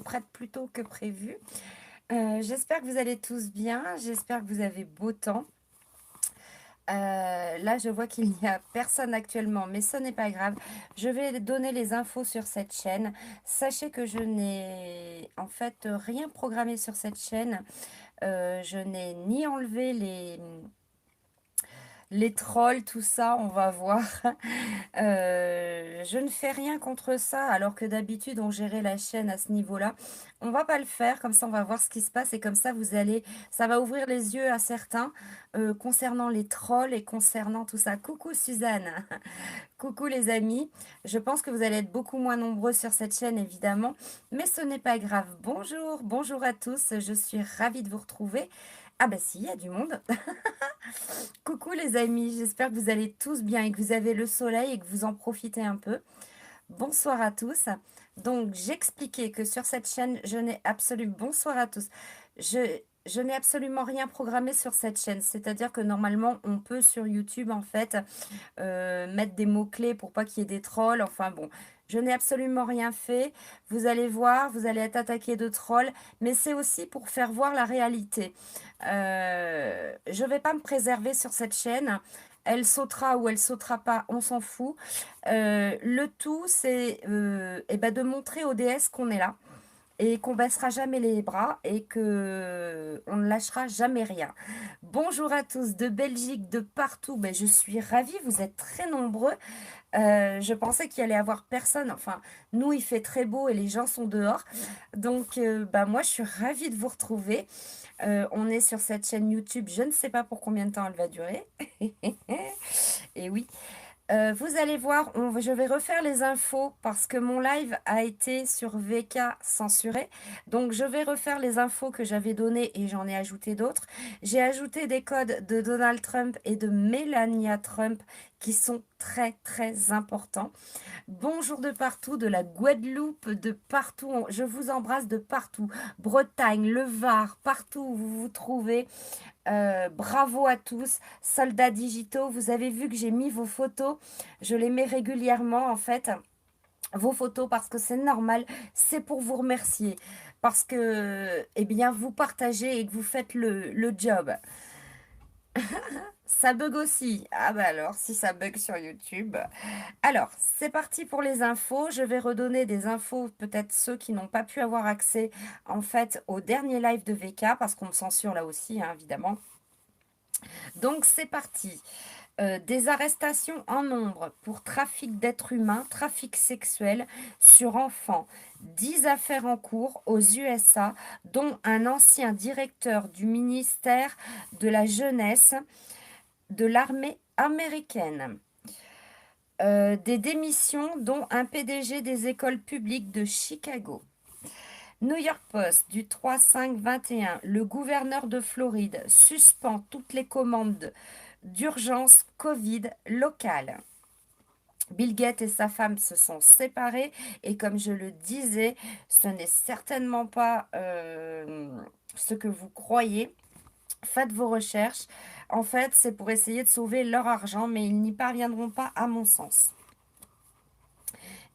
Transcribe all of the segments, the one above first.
prête plus tôt que prévu. J'espère que vous allez tous bien, j'espère que vous avez beau temps. Là, je vois qu'il n'y a personne actuellement, mais ce n'est pas grave. Je vais donner les infos sur cette chaîne. Sachez que je n'ai en fait rien programmé sur cette chaîne. Je n'ai ni enlevé les trolls, tout ça, on va voir. Je ne fais rien contre ça, alors que d'habitude, on gérait la chaîne à ce niveau-là. On va pas le faire, comme ça, on va voir ce qui se passe. Et comme ça, ça va ouvrir les yeux à certains concernant les trolls et concernant tout ça. Coucou Suzanne, coucou les amis. Je pense que vous allez être beaucoup moins nombreux sur cette chaîne, évidemment. Mais ce n'est pas grave. Bonjour, bonjour à tous. Je suis ravie de vous retrouver. Ah bah si, il y a du monde. Coucou les amis, j'espère que vous allez tous bien et que vous avez le soleil et que vous en profitez un peu. Bonsoir à tous. Donc j'expliquais que sur cette chaîne, je n'ai absolument... Bonsoir à tous. Je n'ai absolument rien programmé sur cette chaîne. C'est-à-dire que normalement, on peut sur YouTube, en fait, mettre des mots-clés pour pas qu'il y ait des trolls. Enfin bon, je n'ai absolument rien fait. Vous allez voir, vous allez être attaqué de trolls. Mais c'est aussi pour faire voir la réalité. Je vais pas me préserver sur cette chaîne. Elle sautera ou elle sautera pas, on s'en fout. Le tout, c'est eh ben, de montrer aux déesses qu'on est là et qu'on baissera jamais les bras et que on ne lâchera jamais rien. Bonjour à tous de Belgique, de partout. Ben, je suis ravie, vous êtes très nombreux. Je pensais qu'il allait y avoir personne. Enfin, nous, il fait très beau et les gens sont dehors. Donc, bah, moi, je suis ravie de vous retrouver. On est sur cette chaîne YouTube. Je ne sais pas pour combien de temps elle va durer. Et oui. Vous allez voir, je vais refaire les infos parce que mon live a été sur VK censuré. Donc, je vais refaire les infos que j'avais données et j'en ai ajouté d'autres. J'ai ajouté des codes de Donald Trump et de Melania Trump qui sont très, très importants. Bonjour de partout, de la Guadeloupe, de partout. Je vous embrasse de partout. Bretagne, le Var, partout où vous vous trouvez. Bravo à tous, soldats digitaux. Vous avez vu que j'ai mis vos photos. Je les mets régulièrement en fait. Vos photos parce que c'est normal. C'est pour vous remercier. Parce que, eh bien, vous partagez et que vous faites le job. Ça bug aussi. Ah bah alors, si ça bug sur YouTube. Alors, c'est parti pour les infos. Je vais redonner des infos, peut-être ceux qui n'ont pas pu avoir accès en fait au dernier live de VK parce qu'on me censure là aussi, hein, évidemment. Donc c'est parti. Des arrestations en nombre pour trafic d'êtres humains, trafic sexuel sur enfants. 10 affaires en cours aux USA, dont un ancien directeur du ministère de la Jeunesse de l'armée américaine. Des démissions, dont un PDG des écoles publiques de Chicago. New York Post du 3-5-21, le gouverneur de Floride suspend toutes les commandes d'urgence Covid locales. Bill Gates et sa femme se sont séparés et comme je le disais, ce n'est certainement pas ce que vous croyez. Faites vos recherches. En fait, c'est pour essayer de sauver leur argent, mais ils n'y parviendront pas à mon sens.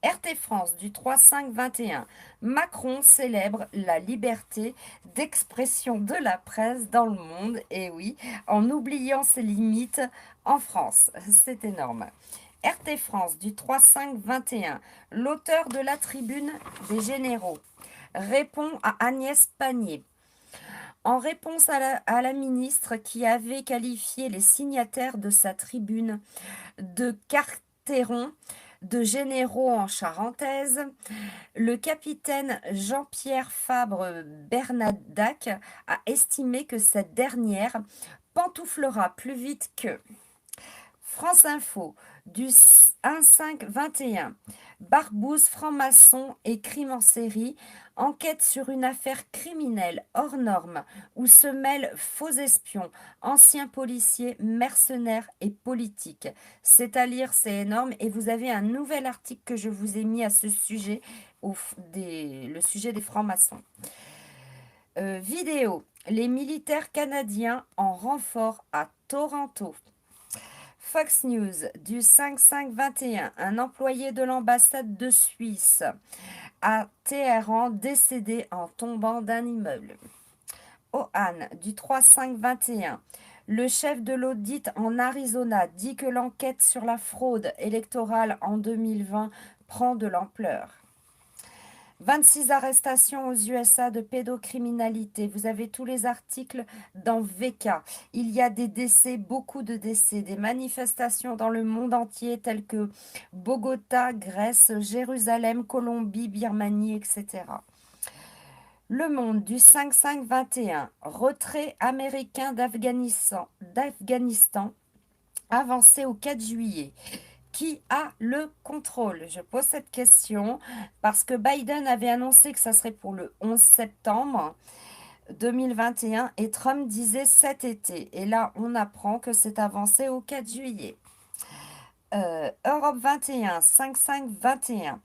RT France du 3-5-21. Macron célèbre la liberté d'expression de la presse dans le monde, et oui, en oubliant ses limites en France. C'est énorme. RT France du 3-5-21. L'auteur de la tribune des généraux répond à Agnès Pannier. En réponse à la ministre qui avait qualifié les signataires de sa tribune de carterons, de généraux en charentaise, le capitaine Jean-Pierre Fabre-Bernadac a estimé que cette dernière pantouflera plus vite que France Info du 1-5-21. Barbouze, franc-maçon et crime en série. Enquête sur une affaire criminelle hors norme où se mêlent faux espions, anciens policiers, mercenaires et politiques. C'est à lire, c'est énorme. Et vous avez un nouvel article que je vous ai mis à ce sujet, le sujet des francs-maçons. Vidéo. Les militaires canadiens en renfort à Toronto. Fox News du 5-5-21, un employé de l'ambassade de Suisse à Téhéran, décédé en tombant d'un immeuble. Ohan, du 3-5-21. Le chef de l'audit en Arizona dit que l'enquête sur la fraude électorale en 2020 prend de l'ampleur. 26 arrestations aux USA de pédocriminalité. Vous avez tous les articles dans VK. Il y a des décès, beaucoup de décès, des manifestations dans le monde entier telles que Bogota, Grèce, Jérusalem, Colombie, Birmanie, etc. Le Monde du 5-5-21. Retrait américain d'Afghanistan avancé au 4 juillet. Qui a le contrôle? Je pose cette question parce que Biden avait annoncé que ça serait pour le 11 septembre 2021 et Trump disait cet été. Et là, on apprend que c'est avancé au 4 juillet. Europe 21, 5-5-21.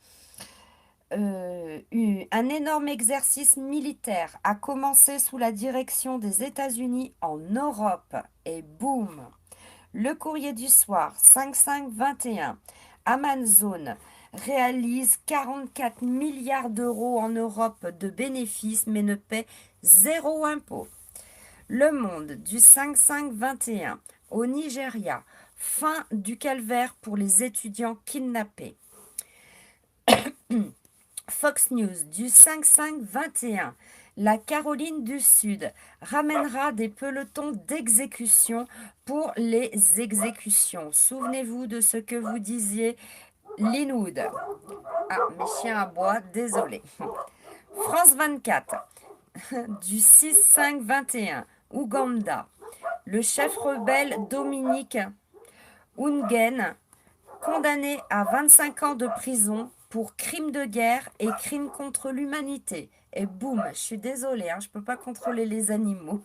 Un énorme exercice militaire a commencé sous la direction des États-Unis en Europe. Et boum! Le courrier du soir, 5-5-21. Amazon réalise 44 milliards d'euros en Europe de bénéfices mais ne paie zéro impôt. Le Monde du 5-5-21. Au Nigeria, fin du calvaire pour les étudiants kidnappés. Fox News du 5-5-21. La Caroline du Sud ramènera des pelotons d'exécution pour les exécutions. Souvenez-vous de ce que vous disiez, Linwood. Ah, mes chiens aboient, désolé. France 24 du 6-5-21. Ouganda. Le chef rebelle Dominique Ongwen, condamné à 25 ans de prison pour crimes de guerre et crimes contre l'humanité. Et boum, je suis désolée, je ne peux pas contrôler les animaux.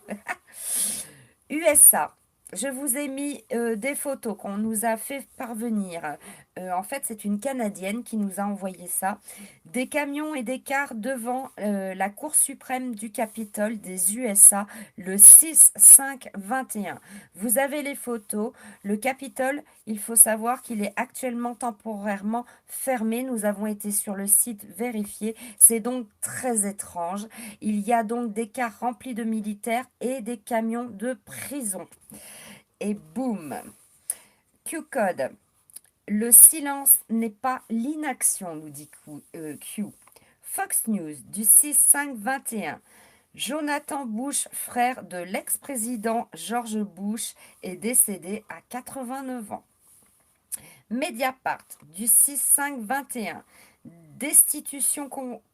USA, je vous ai mis des photos qu'on nous a fait parvenir. En fait, c'est une Canadienne qui nous a envoyé ça. Des camions et des cars devant la Cour suprême du Capitole des USA le 6-5-21. Vous avez les photos. Le Capitole, il faut savoir qu'il est actuellement temporairement fermé. Nous avons été sur le site vérifier. C'est donc très étrange. Il y a donc des cars remplis de militaires et des camions de prison. Et boum, Q-Code. Le silence n'est pas l'inaction, nous dit Q. Fox News du 6-5-21. Jonathan Bush, frère de l'ex-président George Bush, est décédé à 89 ans. Mediapart du 6-5-21. Destitution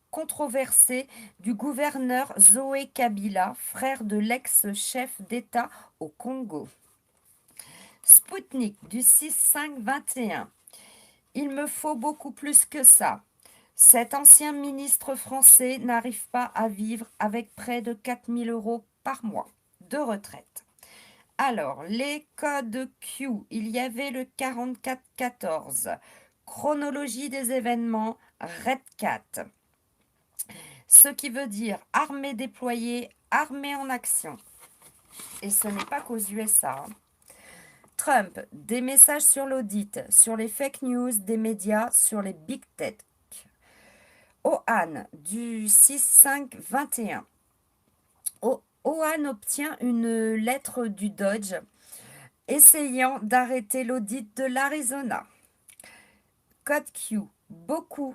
controversée du gouverneur Zoé Kabila, frère de l'ex-chef d'État au Congo. Spoutnik du 6-5-21. Il me faut beaucoup plus que ça. Cet ancien ministre français n'arrive pas à vivre avec près de 4 000 € par mois de retraite. Alors, les codes Q, il y avait le 4414. Chronologie des événements, Red 4. Ce qui veut dire armée déployée, armée en action. Et ce n'est pas qu'aux USA. Trump, des messages sur l'audit, sur les fake news des médias, sur les big tech. Ohan, du 6-5-21. Ohan obtient une lettre du Dodge essayant d'arrêter l'audit de l'Arizona. Code Q.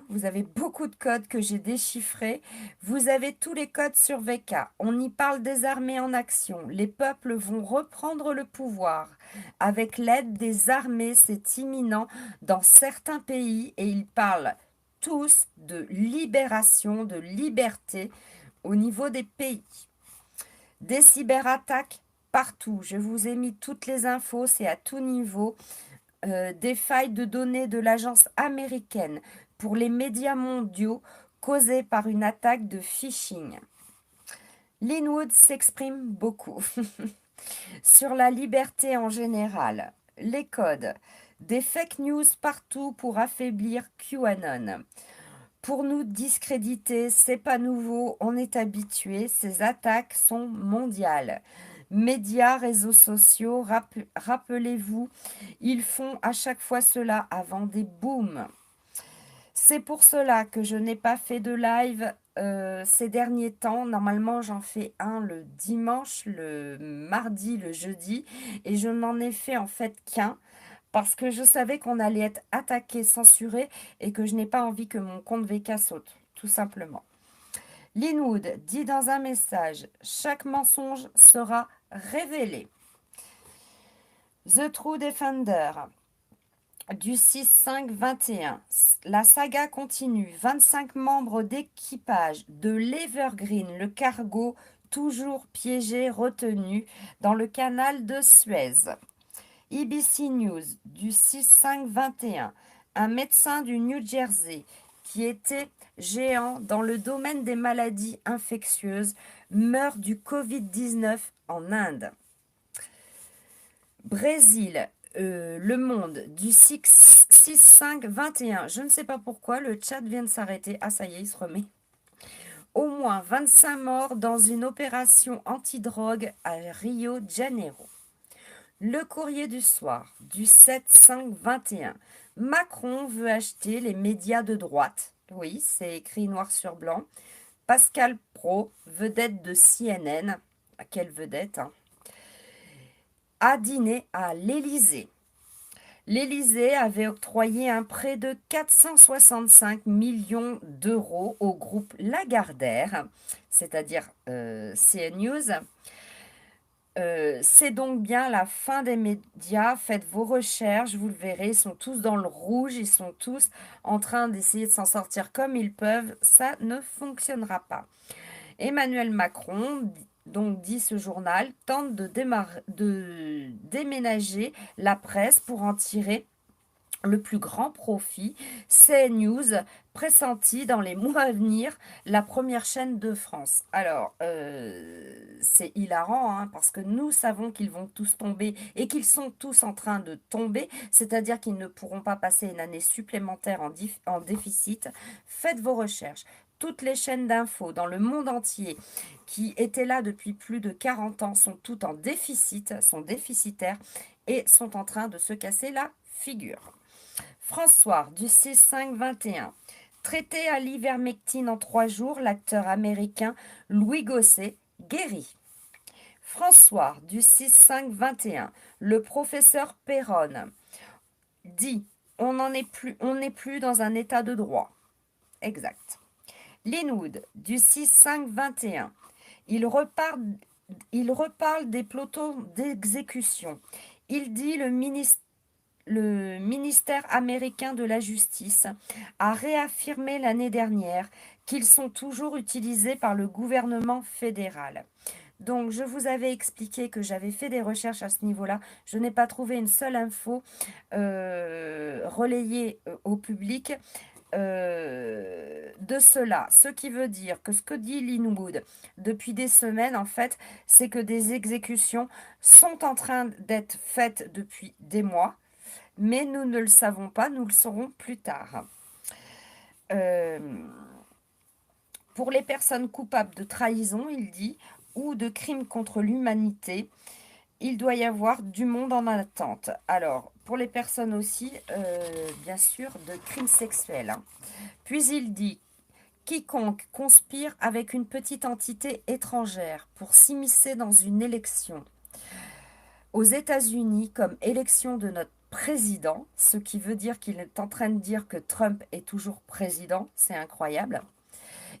Vous avez beaucoup de codes que j'ai déchiffrés. Vous avez tous les codes sur VK. On y parle des armées en action. Les peuples vont reprendre le pouvoir. Avec l'aide des armées, c'est imminent dans certains pays et ils parlent tous de libération, de liberté au niveau des pays. Des cyberattaques partout. Je vous ai mis toutes les infos, c'est à tout niveau. Des failles de données de l'agence américaine pour les médias mondiaux causées par une attaque de phishing. Linwood s'exprime beaucoup sur la liberté en général, les codes, des fake news partout pour affaiblir QAnon. Pour nous discréditer, c'est pas nouveau, on est habitué, ces attaques sont mondiales. Médias, réseaux sociaux, rappelez-vous, ils font à chaque fois cela avant des booms. C'est pour cela que je n'ai pas fait de live ces derniers temps. Normalement, j'en fais un le dimanche, le mardi, le jeudi. Et je n'en ai fait en fait qu'un parce que je savais qu'on allait être attaqué, censuré et que je n'ai pas envie que mon compte VK saute, tout simplement. Linwood dit dans un message, chaque mensonge sera révélé. The True Defender du 6-5-21. La saga continue. 25 membres d'équipage de l'Evergreen, le cargo, toujours piégé, retenu dans le canal de Suez. ABC News du 6-5-21. Un médecin du New Jersey qui était géant dans le domaine des maladies infectieuses meurt du Covid-19 en Inde. Brésil, Le Monde du 6-5-21. Je ne sais pas pourquoi, le chat vient de s'arrêter. Ah, ça y est, il se remet. Au moins 25 morts dans une opération antidrogue à Rio de Janeiro. Le Courrier du Soir du 7-5-21. Macron veut acheter les médias de droite. Oui, c'est écrit noir sur blanc. Pascal Praud, vedette de CNN. Quelle vedette, hein, a dîné à l'Élysée. L'Élysée avait octroyé un prêt de 465 millions d'euros au groupe Lagardère, c'est-à-dire CNews. C'est donc bien la fin des médias. Faites vos recherches, vous le verrez, ils sont tous dans le rouge, ils sont tous en train d'essayer de s'en sortir comme ils peuvent. Ça ne fonctionnera pas. Emmanuel Macron, donc dit ce journal, tente de déménager la presse pour en tirer le plus grand profit. CNews pressentit dans les mois à venir la première chaîne de France. Alors, c'est hilarant, hein, parce que nous savons qu'ils vont tous tomber et qu'ils sont tous en train de tomber, c'est-à-dire qu'ils ne pourront pas passer une année supplémentaire en déficit. Faites vos recherches. Toutes les chaînes d'infos dans le monde entier qui étaient là depuis plus de 40 ans sont toutes en déficit, sont déficitaires et sont en train de se casser la figure. François du 6-5-21. Traité à l'ivermectine en 3 jours, l'acteur américain Louis Gosset guérit. François du 6-5-21. Le professeur Perron dit on n'est plus dans un état de droit. Exact. Linwood du 6-5-21. Il reparle des pelotons d'exécution. Il dit le ministère américain de la Justice a réaffirmé l'année dernière qu'ils sont toujours utilisés par le gouvernement fédéral. Donc, je vous avais expliqué que j'avais fait des recherches à ce niveau-là. Je n'ai pas trouvé une seule info relayée au public de cela. Ce qui veut dire que ce que dit Linwood depuis des semaines, en fait, c'est que des exécutions sont en train d'être faites depuis des mois. Mais nous ne le savons pas, nous le saurons plus tard. Euh, pour les personnes coupables de trahison, il dit, ou de crimes contre l'humanité, il doit y avoir du monde en attente. Alors, pour les personnes aussi, bien sûr, de crimes sexuels, hein. Puis il dit, quiconque conspire avec une petite entité étrangère pour s'immiscer dans une élection aux États-Unis comme élection de notre président, ce qui veut dire qu'il est en train de dire que Trump est toujours président, c'est incroyable,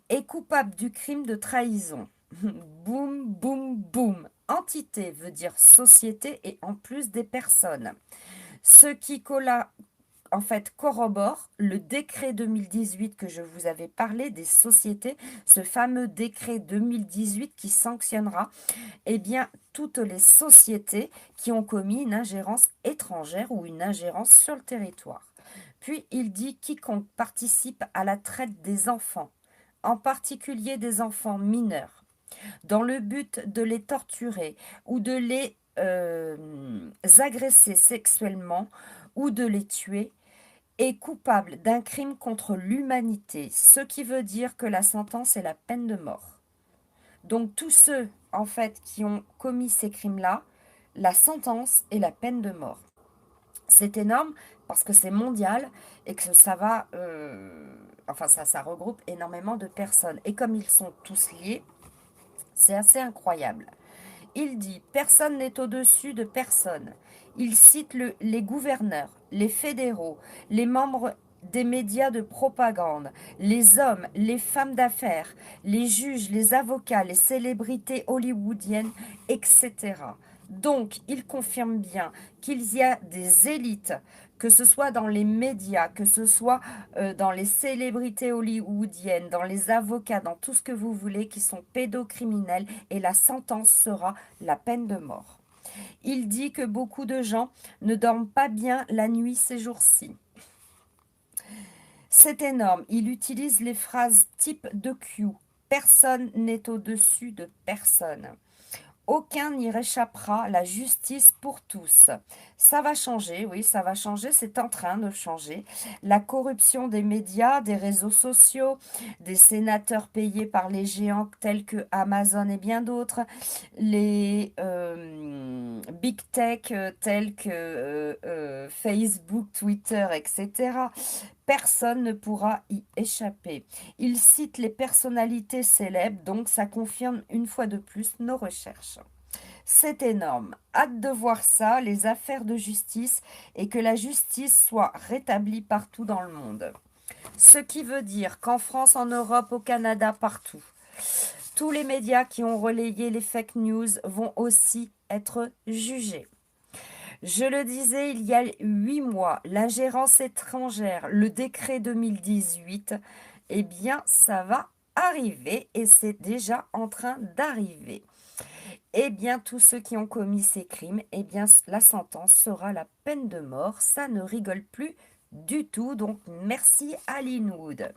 est coupable du crime de trahison. Boum, boum, boum. Entité veut dire société et en plus des personnes. Ce qui en fait corrobore le décret 2018 que je vous avais parlé des sociétés, ce fameux décret 2018 qui sanctionnera bien toutes les sociétés qui ont commis une ingérence étrangère ou une ingérence sur le territoire. Puis il dit quiconque participe à la traite des enfants, en particulier des enfants mineurs, dans le but de les torturer ou de les agresser sexuellement ou de les tuer, est coupable d'un crime contre l'humanité, ce qui veut dire que la sentence est la peine de mort. Donc tous ceux, en fait, qui ont commis ces crimes-là, la sentence est la peine de mort. C'est énorme parce que c'est mondial et que ça va, enfin ça regroupe énormément de personnes. Et comme ils sont tous liés, c'est assez incroyable. Il dit: personne n'est au-dessus de personne. Il cite les gouverneurs, les fédéraux, les membres des médias de propagande, les hommes, les femmes d'affaires, les juges, les avocats, les célébrités hollywoodiennes, etc. Donc, il confirme bien qu'il y a des élites, que ce soit dans les médias, que ce soit dans les célébrités hollywoodiennes, dans les avocats, dans tout ce que vous voulez, qui sont pédocriminels, et la sentence sera la peine de mort. Il dit que beaucoup de gens ne dorment pas bien la nuit ces jours-ci. C'est énorme. Il utilise les phrases type de Q. Personne n'est au-dessus de personne. Aucun n'y réchappera, la justice pour tous. Ça va changer, oui, ça va changer, c'est en train de changer. La corruption des médias, des réseaux sociaux, des sénateurs payés par les géants tels que Amazon et bien d'autres, les big tech tels que Facebook, Twitter, etc. Personne ne pourra y échapper. Il cite les personnalités célèbres, donc ça confirme une fois de plus nos recherches. C'est énorme. Hâte de voir ça, les affaires de justice, et que la justice soit rétablie partout dans le monde. Ce qui veut dire qu'en France, en Europe, au Canada, partout, tous les médias qui ont relayé les fake news vont aussi être jugés. Je le disais il y a 8 mois, l'ingérence étrangère, le décret 2018, eh bien, ça va arriver et c'est déjà en train d'arriver. Eh bien, tous ceux qui ont commis ces crimes, eh bien, la sentence sera la peine de mort. Ça ne rigole plus du tout. Donc, merci à Linwood.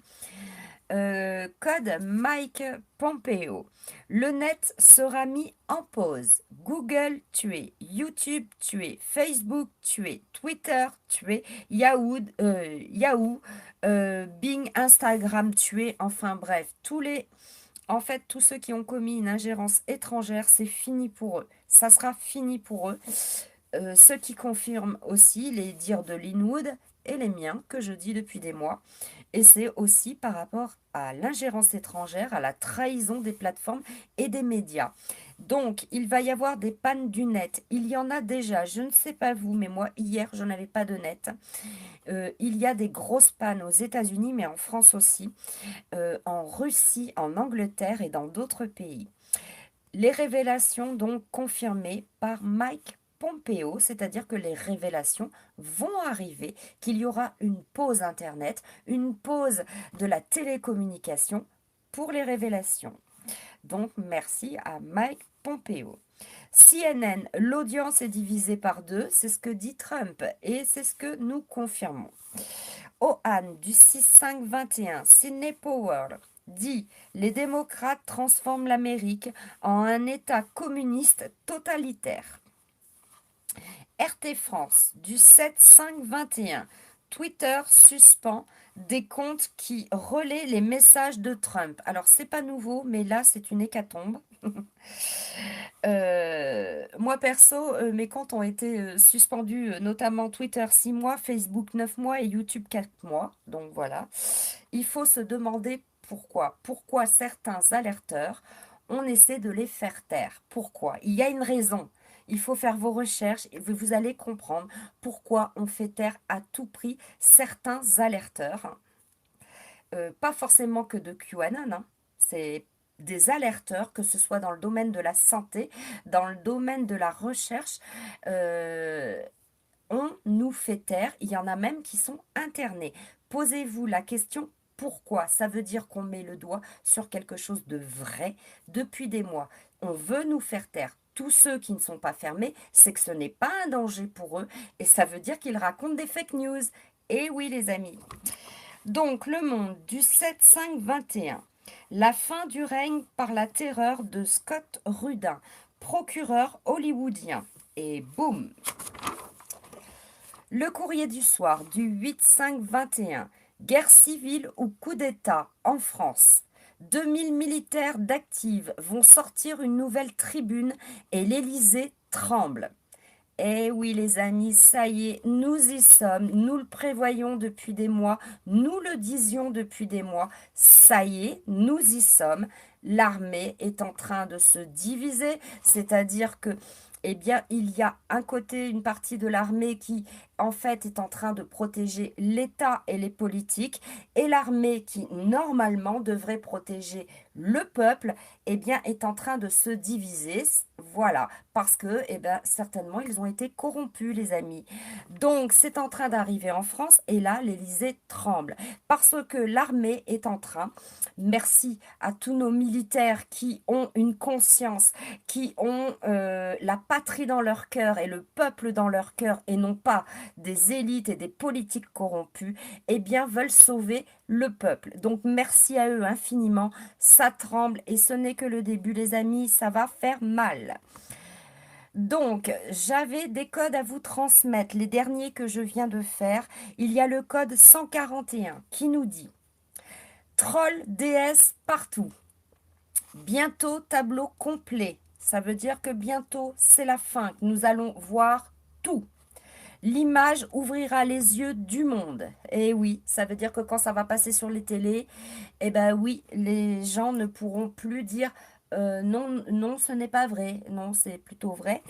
Code Mike Pompeo. Le net sera mis en pause. Google tué, YouTube tué, Facebook tué, Twitter tué, Yahoo, Bing, Instagram tué. Enfin bref, tous ceux qui ont commis une ingérence étrangère, c'est fini pour eux. Ça sera fini pour eux. Ce qui confirme aussi les dires de Linwood et les miens que je dis depuis des mois. Et c'est aussi par rapport à l'ingérence étrangère, à la trahison des plateformes et des médias. Donc, il va y avoir des pannes du net. Il y en a déjà, je ne sais pas vous, mais moi, hier, je n'avais pas de net. Il y a des grosses pannes aux États-Unis, mais en France aussi, en Russie, en Angleterre et dans d'autres pays. Les révélations donc confirmées par Mike Pompeo, c'est-à-dire que les révélations vont arriver, qu'il y aura une pause Internet, une pause de la télécommunication pour les révélations. Donc merci à Mike Pompeo. CNN, l'audience est divisée par deux, c'est ce que dit Trump et c'est ce que nous confirmons. Ohan du 6-5-21, Sidney Powell dit: les démocrates transforment l'Amérique en un État communiste totalitaire. RT France du 7-5-21, Twitter suspend des comptes qui relaient les messages de Trump. Alors c'est pas nouveau, mais là c'est une hécatombe. Moi perso, mes comptes ont été suspendus, notamment Twitter 6 mois, Facebook 9 mois et YouTube 4 mois. Donc voilà. Il faut se demander pourquoi. Pourquoi certains alerteurs, on essaie de les faire taire. Pourquoi? Il y a une raison. Il faut faire vos recherches et vous allez comprendre pourquoi on fait taire à tout prix certains alerteurs. Pas forcément que de QAnon, hein. C'est des alerteurs, que ce soit dans le domaine de la santé, dans le domaine de la recherche. On nous fait taire. Il y en a même qui sont internés. Posez-vous la question: pourquoi? Ça veut dire qu'on met le doigt sur quelque chose de vrai depuis des mois. On veut nous faire taire. Tous ceux qui ne sont pas fermés, c'est que ce n'est pas un danger pour eux et ça veut dire qu'ils racontent des fake news. Et oui, les amis. Donc, Le Monde du 7-5-21. La fin du règne par la terreur de Scott Rudin, procureur hollywoodien. Et boum! Le Courrier du Soir du 8-5-21. Guerre civile ou coup d'État en France. 2000 militaires d'active vont sortir une nouvelle tribune et l'Élysée tremble. Eh oui les amis, ça y est, nous y sommes, nous le prévoyons depuis des mois, nous le disions depuis des mois, ça y est, nous y sommes. L'armée est en train de se diviser, c'est-à-dire que, eh bien, il y a un côté, une partie de l'armée qui, en fait, est en train de protéger l'État et les politiques, et l'armée qui, normalement, devrait protéger le peuple, eh bien, est en train de se diviser. Voilà, parce que, eh bien, certainement, ils ont été corrompus, les amis. Donc, c'est en train d'arriver en France, et là, l'Élysée tremble, parce que l'armée est en train, merci à tous nos militaires qui ont une conscience, qui ont la patrie dans leur cœur et le peuple dans leur cœur, et non pas des élites et des politiques corrompus, eh bien, veulent sauver le peuple. Donc, merci à eux infiniment. Ça tremble et ce n'est que le début, les amis, ça va faire mal. Donc, j'avais des codes à vous transmettre, les derniers que je viens de faire. Il y a le code 141 qui nous dit Troll DS partout. Bientôt tableau complet. Ça veut dire que bientôt c'est la fin. Nous allons voir tout. L'image ouvrira les yeux du monde. Et oui, ça veut dire que quand ça va passer sur les télés, eh ben oui, les gens ne pourront plus dire non, non, ce n'est pas vrai. Non, c'est plutôt vrai.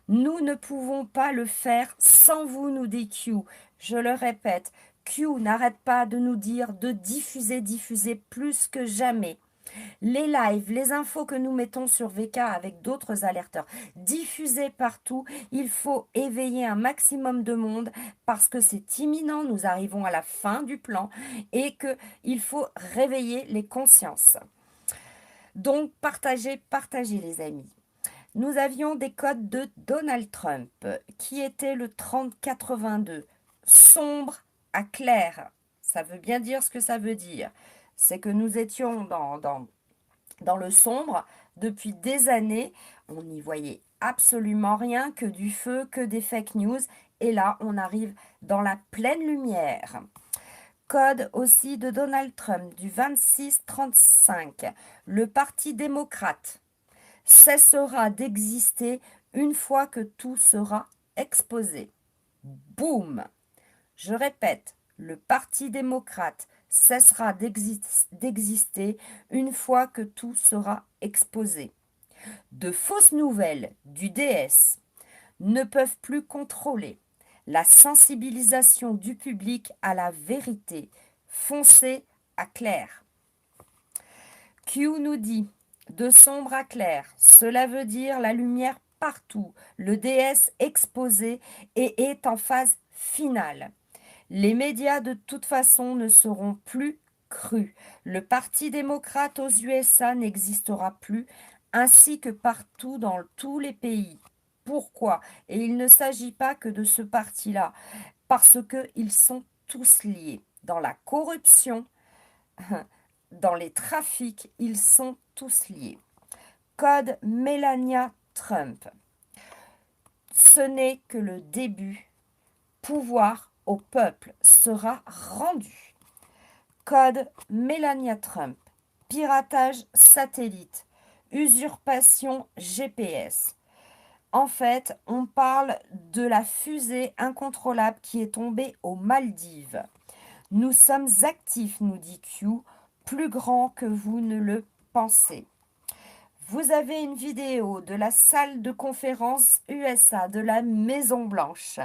Nous ne pouvons pas le faire sans vous, nous dit Q. Je le répète, Q n'arrête pas de nous dire de diffuser, diffuser plus que jamais. Les lives, les infos que nous mettons sur VK avec d'autres alerteurs, diffusés partout, il faut éveiller un maximum de monde parce que c'est imminent, nous arrivons à la fin du plan et qu'il faut réveiller les consciences. Donc partagez, partagez les amis. Nous avions des codes de Donald Trump qui étaient le 3082, sombre à clair. Ça veut bien dire ce que ça veut dire. C'est que nous étions dans le sombre depuis des années. On n'y voyait absolument rien, que du feu, que des fake news. Et là, on arrive dans la pleine lumière. Code aussi de Donald Trump du 26-35. Le Parti démocrate cessera d'exister une fois que tout sera exposé. Boum! Je répète, le Parti démocrate cessera d'exister une fois que tout sera exposé. De fausses nouvelles du DS ne peuvent plus contrôler la sensibilisation du public à la vérité. Foncez à clair. Q nous dit de sombre à clair, cela veut dire la lumière partout, le DS exposé et est en phase finale. Les médias de toute façon ne seront plus crus. Le Parti démocrate aux USA n'existera plus, ainsi que partout dans tous les pays. Pourquoi? Et il ne s'agit pas que de ce parti-là, parce qu'ils sont tous liés. Dans la corruption, dans les trafics, ils sont tous liés. Code Melania Trump. Ce n'est que le début. Pouvoir au peuple sera rendu. Code Melania Trump. Piratage satellite. Usurpation GPS. En fait, on parle de la fusée incontrôlable qui est tombée aux Maldives. Nous sommes actifs, nous dit Q, plus grand que vous ne le pensez. Vous avez une vidéo de la salle de conférence USA de la Maison Blanche,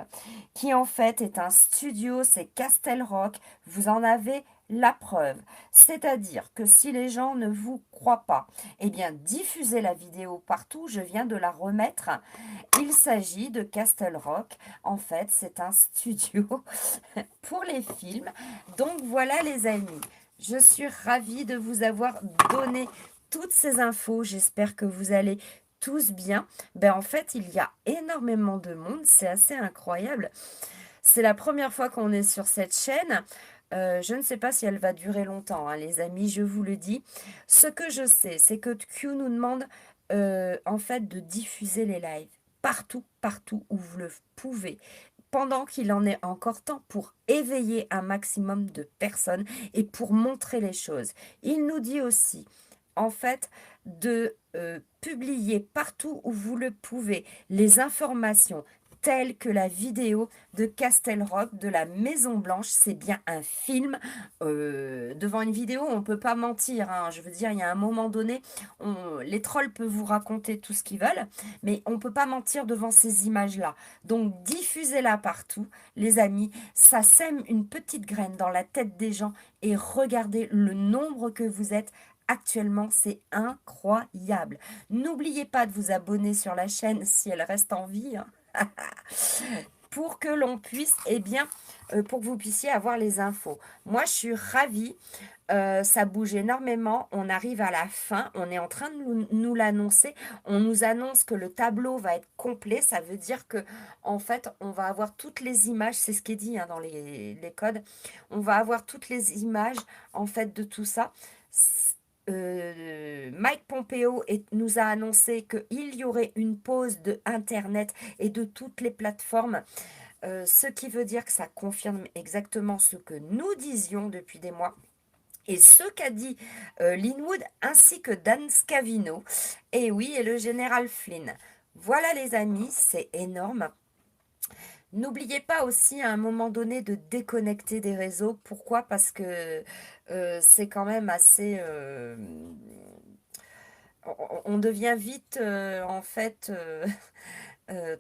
qui en fait est un studio, c'est Castle Rock. Vous en avez la preuve. C'est-à-dire que si les gens ne vous croient pas, eh bien diffusez la vidéo partout. Je viens de la remettre. Il s'agit de Castle Rock. En fait, c'est un studio pour les films. Donc voilà les amis. Je suis ravie de vous avoir donné toutes ces infos. J'espère que vous allez tous bien. Ben, en fait, il y a énormément de monde. C'est assez incroyable. C'est la première fois qu'on est sur cette chaîne. Je ne sais pas si elle va durer longtemps, hein, les amis, je vous le dis. Ce que je sais, c'est que Q nous demande en fait de diffuser les lives partout, partout où vous le pouvez, pendant qu'il en est encore temps pour éveiller un maximum de personnes et pour montrer les choses. Il nous dit aussi, en fait, de publier partout où vous le pouvez les informations telle que la vidéo de Castle Rock, de la Maison Blanche. C'est bien un film. Devant une vidéo, on ne peut pas mentir, hein. Je veux dire, il y a un moment donné, les trolls peuvent vous raconter tout ce qu'ils veulent, mais on ne peut pas mentir devant ces images-là. Donc, diffusez-la partout, les amis. Ça sème une petite graine dans la tête des gens et regardez le nombre que vous êtes. Actuellement, c'est incroyable. N'oubliez pas de vous abonner sur la chaîne si elle reste en vie, hein, pour que l'on puisse, eh bien, pour que vous puissiez avoir les infos. Moi, je suis ravie. Ça bouge énormément. On arrive à la fin. On est en train de nous l'annoncer. On nous annonce que le tableau va être complet. Ça veut dire que, en fait, on va avoir toutes les images. C'est ce qui est dit, hein, dans les codes. On va avoir toutes les images, en fait, de tout ça. Mike Pompeo nous a annoncé qu'il y aurait une pause de Internet et de toutes les plateformes. Ce qui veut dire que ça confirme exactement ce que nous disions depuis des mois. Et ce qu'a dit Linwood ainsi que Dan Scavino. Et oui, et le général Flynn. Voilà les amis, c'est énorme. N'oubliez pas aussi à un moment donné de déconnecter des réseaux. Pourquoi? Parce que c'est quand même assez... on devient vite, en fait,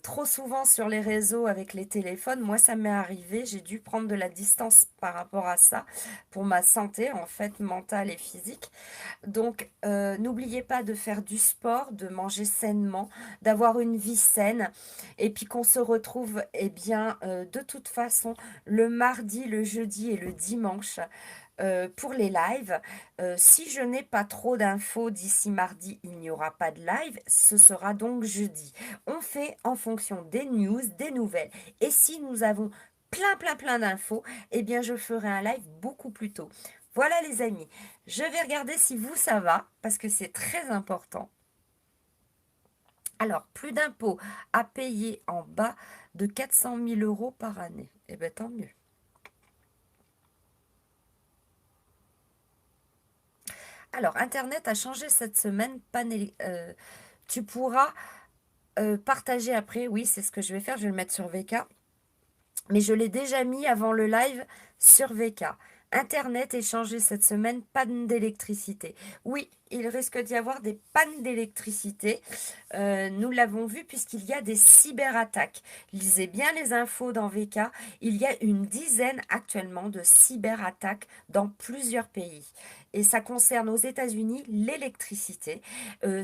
trop souvent sur les réseaux avec les téléphones. Moi, ça m'est arrivé, j'ai dû prendre de la distance par rapport à ça pour ma santé, en fait, mentale et physique. Donc, n'oubliez pas de faire du sport, de manger sainement, d'avoir une vie saine. Et puis qu'on se retrouve, eh bien, de toute façon, le mardi, le jeudi et le dimanche. Pour les lives, si je n'ai pas trop d'infos d'ici mardi, il n'y aura pas de live, ce sera donc jeudi. On fait en fonction des news, des nouvelles. Et si nous avons plein d'infos, eh bien je ferai un live beaucoup plus tôt. Voilà les amis, je vais regarder si vous ça va, parce que c'est très important. Alors, plus d'impôts à payer en bas de 400 000 € par année. Eh bien tant mieux. Alors, Internet a changé cette semaine. Tu pourras partager après. Oui, c'est ce que je vais faire. Je vais le mettre sur VK. Mais je l'ai déjà mis avant le live sur VK. Internet est changé cette semaine, panne d'électricité. Oui, il risque d'y avoir des pannes d'électricité. Nous l'avons vu puisqu'il y a des cyberattaques. Lisez bien les infos dans VK. Il y a une dizaine actuellement de cyberattaques dans plusieurs pays. Et ça concerne aux États-Unis l'électricité.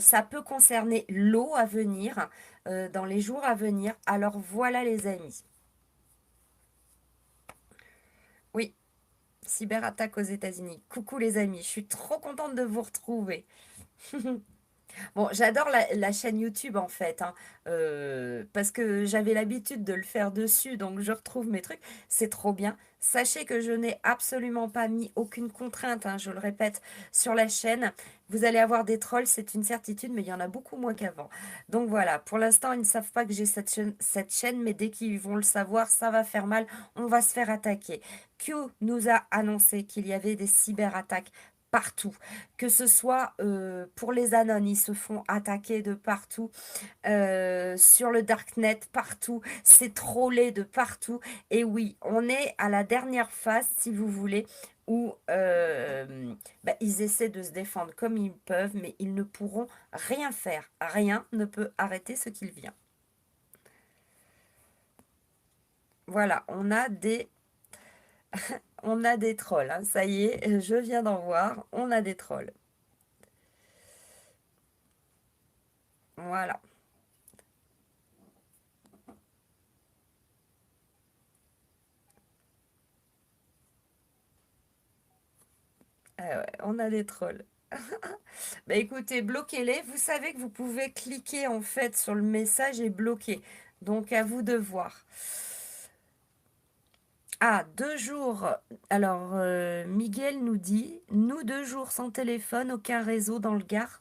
Ça peut concerner l'eau à venir dans les jours à venir. Alors voilà les amis. Oui, cyberattaque aux États-Unis. Coucou les amis, je suis trop contente de vous retrouver. Bon, j'adore la chaîne YouTube en fait, hein, parce que j'avais l'habitude de le faire dessus, donc je retrouve mes trucs. C'est trop bien. Sachez que je n'ai absolument pas mis aucune contrainte, hein, je le répète, sur la chaîne. Vous allez avoir des trolls, c'est une certitude, mais il y en a beaucoup moins qu'avant. Donc voilà, pour l'instant, ils ne savent pas que j'ai cette chaîne, mais dès qu'ils vont le savoir, ça va faire mal, on va se faire attaquer. Q nous a annoncé qu'il y avait des cyberattaques partout, que ce soit pour les Anon, ils se font attaquer de partout, sur le Darknet, partout, c'est trollé de partout, et oui, on est à la dernière phase, si vous voulez, où ils essaient de se défendre comme ils peuvent, mais ils ne pourront rien faire, rien ne peut arrêter ce qu'il vient. Voilà, on a des trolls, hein, ça y est, je viens d'en voir, on a des trolls. Voilà. Ah ouais, on a des trolls. Bah écoutez, bloquez-les. Vous savez que vous pouvez cliquer en fait sur le message et bloquer. Donc à vous de voir. Ah, 2 jours. Alors, Miguel nous dit, nous 2 jours sans téléphone, aucun réseau dans le Gard,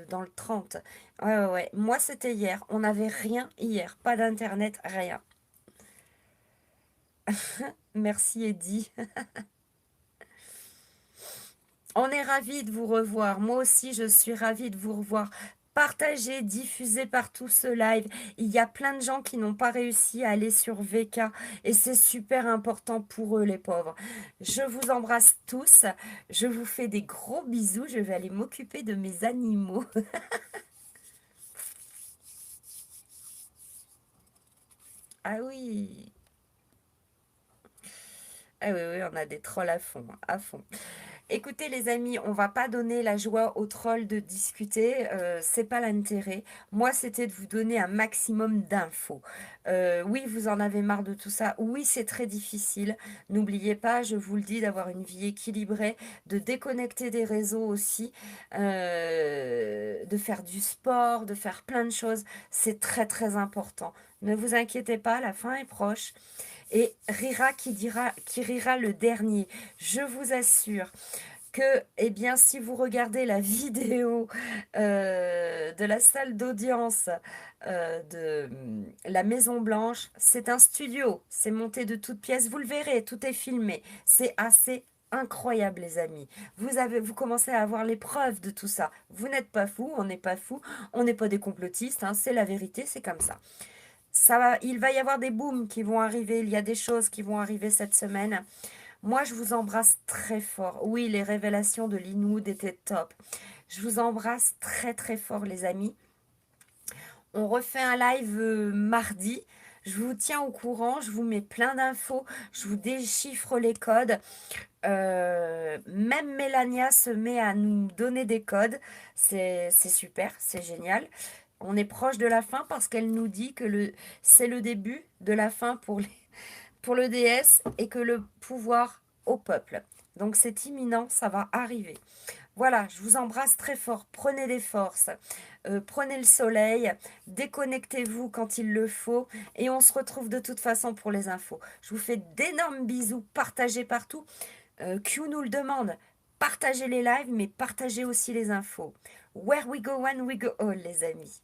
dans le 30. Ouais. Moi, c'était hier. On n'avait rien hier. Pas d'internet, rien. Merci, Eddy. On est ravis de vous revoir. Moi aussi, je suis ravie de vous revoir Partagez, diffusez partout ce live. Il y a plein de gens qui n'ont pas réussi à aller sur VK et c'est super important pour eux, les pauvres. Je vous embrasse tous. Je vous fais des gros bisous. Je vais aller m'occuper de mes animaux. Ah oui. Ah oui, oui, on a des trolls à fond, à fond. Écoutez les amis, on va pas donner la joie aux trolls de discuter, c'est pas l'intérêt. Moi, c'était de vous donner un maximum d'infos. Oui, vous en avez marre de tout ça. Oui, c'est très difficile. N'oubliez pas, je vous le dis, d'avoir une vie équilibrée, de déconnecter des réseaux aussi, de faire du sport, de faire plein de choses. C'est très très important. Ne vous inquiétez pas, la fin est proche. Et rira qui rira le dernier. Je vous assure que, eh bien, si vous regardez la vidéo de la salle d'audience de la Maison Blanche, c'est un studio, c'est monté de toutes pièces, vous le verrez, tout est filmé, c'est assez incroyable les amis. Vous commencez à avoir les preuves de tout ça. Vous n'êtes pas fous, on n'est pas fous, on n'est pas des complotistes, hein, c'est la vérité, c'est comme ça. Il va y avoir des booms qui vont arriver, il y a des choses qui vont arriver cette semaine. Moi, je vous embrasse très fort. Oui, les révélations de Linwood étaient top. Je vous embrasse très très fort, les amis. On refait un live mardi. Je vous tiens au courant, je vous mets plein d'infos, je vous déchiffre les codes. Même Mélania se met à nous donner des codes. C'est super, c'est génial. On est proche de la fin parce qu'elle nous dit que c'est le début de la fin pour le DS et que le pouvoir au peuple. Donc c'est imminent, ça va arriver. Voilà, je vous embrasse très fort. Prenez des forces, prenez le soleil, déconnectez-vous quand il le faut et on se retrouve de toute façon pour les infos. Je vous fais d'énormes bisous, partagez partout. Q nous le demande. Partagez les lives, mais partagez aussi les infos. Where we go, when we go all, les amis.